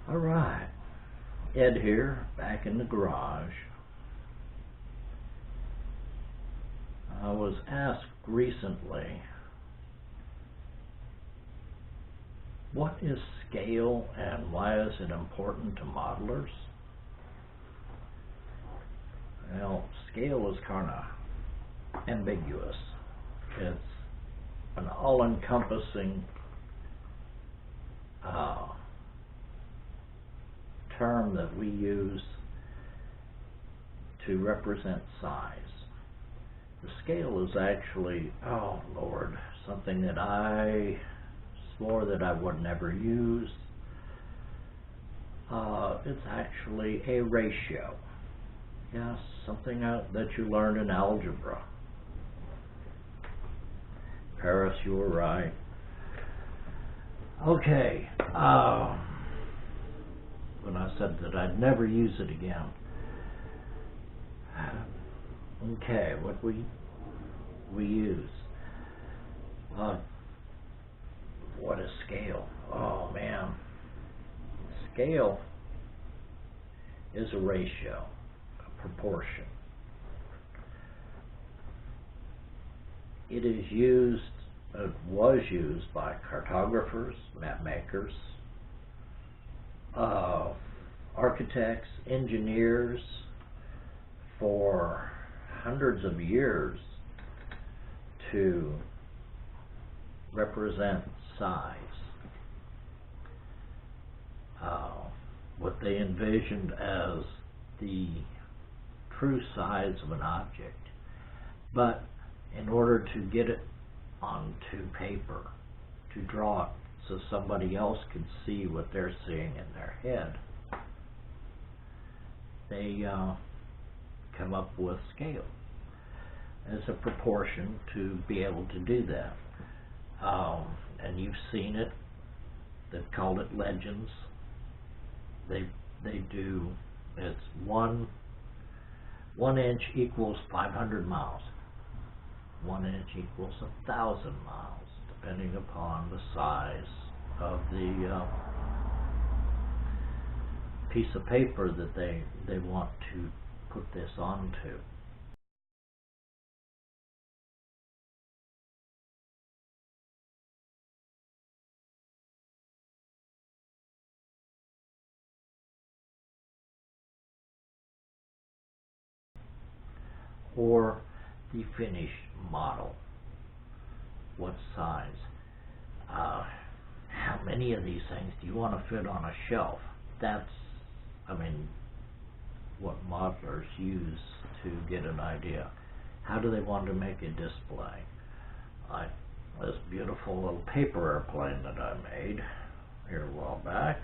Alright, Ed here, back in the garage. I was asked recently, what is scale and why is it important to modelers? Well, scale is kind of ambiguous. It's an all-encompassing term that we use to represent size. The scale is actually, oh Lord, something that I swore that I would never use. It's actually a ratio. Yes, something that you learned in algebra. Paris, you were right. Okay, when I said that I'd never use it again. Okay, what we use. What is scale? Oh man. Scale is a ratio, a proportion. It is used, it was used by cartographers, map makers, architects, engineers for hundreds of years to represent size. What they envisioned as the true size of an object. But in order to get it onto paper, to draw it so somebody else could see what they're seeing in their head, they come up with scale as a proportion to be able to do that. And you've seen it. They've called it legends. They do, it's one inch equals 500 miles. 1 inch equals 1,000 miles, depending upon the size of the piece of paper that they want to put this onto. Or the finished model. What size? How many of these things do you want to fit on a shelf? That's, what modelers use to get an idea. How do they want to make a display? Like this beautiful little paper airplane that I made here a while back.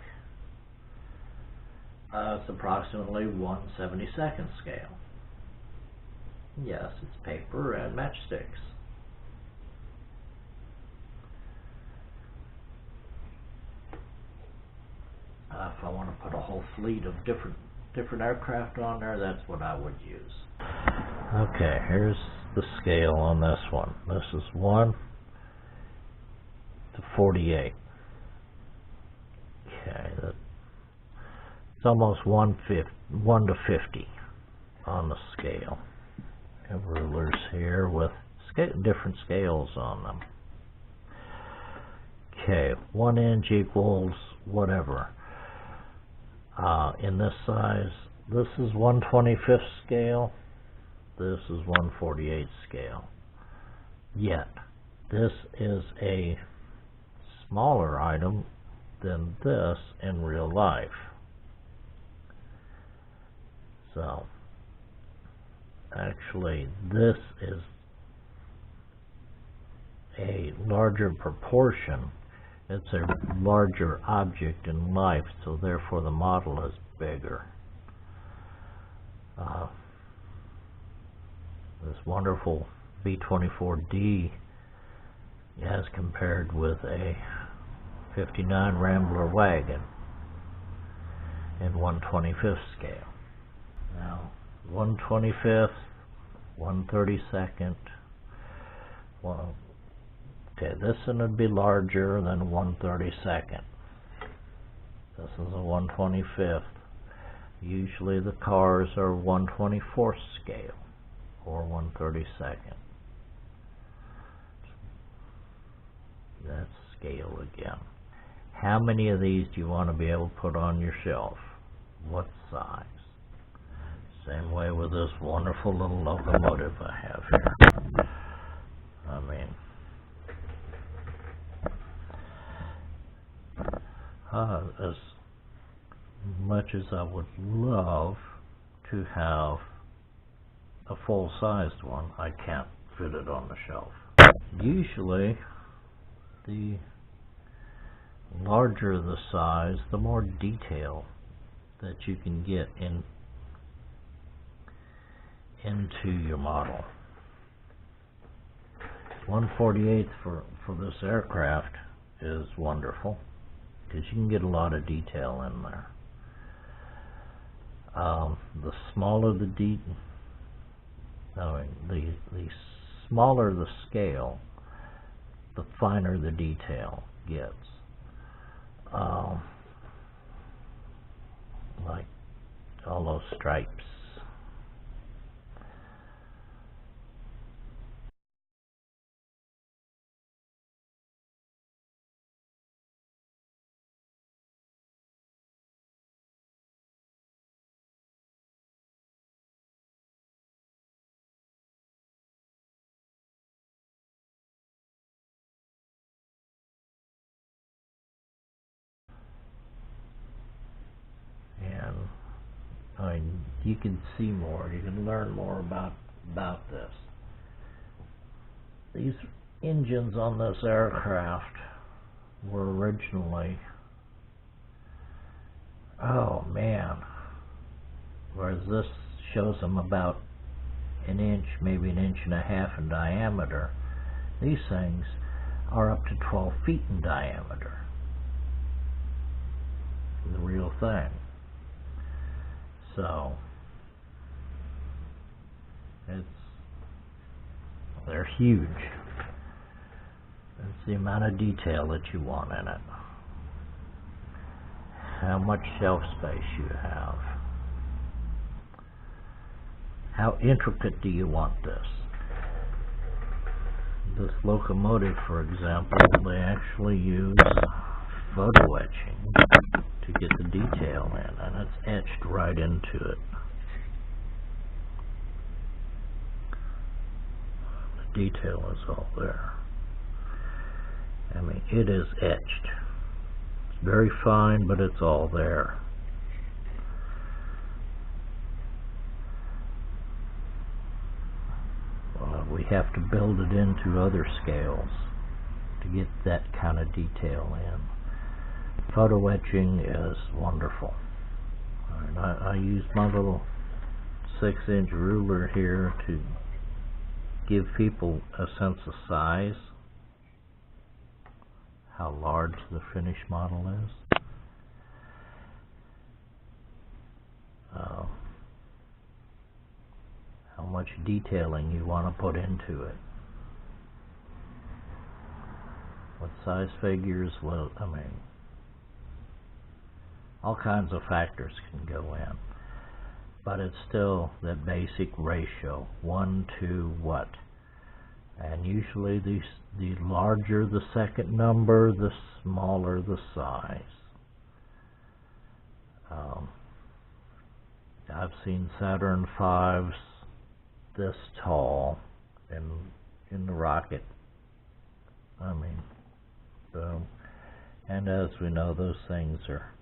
It's approximately 1/72nd scale. Yes, it's paper and matchsticks. If I want to put a whole fleet of different aircraft on there, that's what I would use. Okay, here's the scale on this one. This is 1 to 48. Okay, it's almost 1 to 50 on the scale. Have rulers here with different scales on them. Okay, 1 inch equals whatever. In this size, this is 1/25th scale, this is 1/48 scale. Yet, this is a smaller item than this in real life. So, actually, this is a larger proportion. It's a larger object in life, so therefore the model is bigger. This wonderful V-24D as compared with a 59 Rambler wagon in 1/25th scale. Now, 1/25th, 1/32nd. Well, okay, this one would be larger than 1/32nd. This is a 1/25th. Usually the cars are 1/24th scale or 1/32nd. That's scale again. How many of these do you want to be able to put on your shelf? What size? Same way with this wonderful little locomotive I have here. I mean, as much as I would love to have a full-sized one, I can't fit it on the shelf. Usually, the larger the size, the more detail that you can get into your model. 1/48 for this aircraft is wonderful because you can get a lot of detail in there. The smaller the smaller the scale, the finer the detail gets. Like all those stripes. And I mean, you can see more, you can learn more about this. These engines on this aircraft were originally, oh man, whereas this shows them about an inch, maybe an inch and a half in diameter, these things are up to 12 feet in diameter. The real thing. So they're huge. It's the amount of detail that you want in it. How much shelf space you have. How intricate do you want this? This locomotive, for example, they actually use photo etching to get the detail in, and it's etched right into it. The detail is all there. I mean, it is etched. It's very fine, but it's all there. We have to build it into other scales to get that kind of detail in. Photo etching is wonderful. And I use my little 6-inch ruler here to give people a sense of size, how large the finished model is. How much detailing you want to put into it. What size figures, well, I mean, all kinds of factors can go in. But it's still the basic ratio, 1 to what? And usually the larger the second number, the smaller the size. I've seen Saturn V's this tall in the rocket. I mean, boom. And as we know, those things are,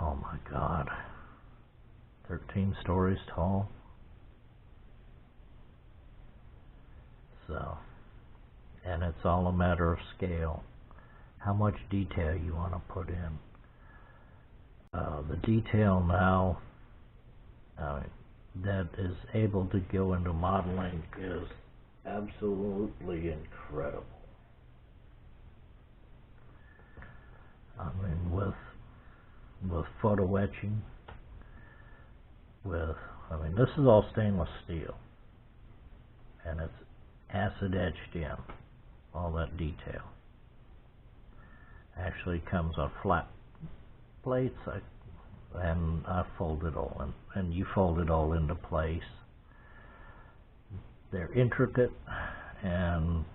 oh my God, 13 stories tall. So, and it's all a matter of scale. How much detail you want to put in. The detail now that is able to go into modeling is absolutely incredible. I mean, with photo etching, this is all stainless steel, and it's acid etched in all that detail. Actually comes on flat plates, and I fold it all in, and you fold it all into place. They're intricate and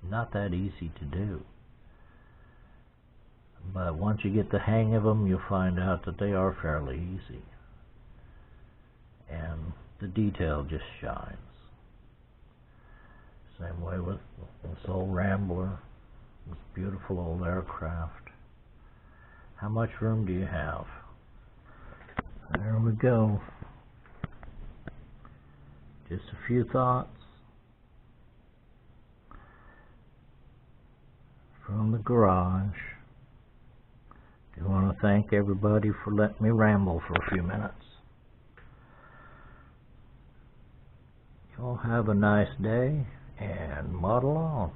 not that easy to do. But once you get the hang of them, you'll find out that they are fairly easy. And the detail just shines. Same way with this old Rambler, this beautiful old aircraft. How much room do you have? There we go. Just a few thoughts from the garage. I want to thank everybody for letting me ramble for a few minutes. You all have a nice day and model on.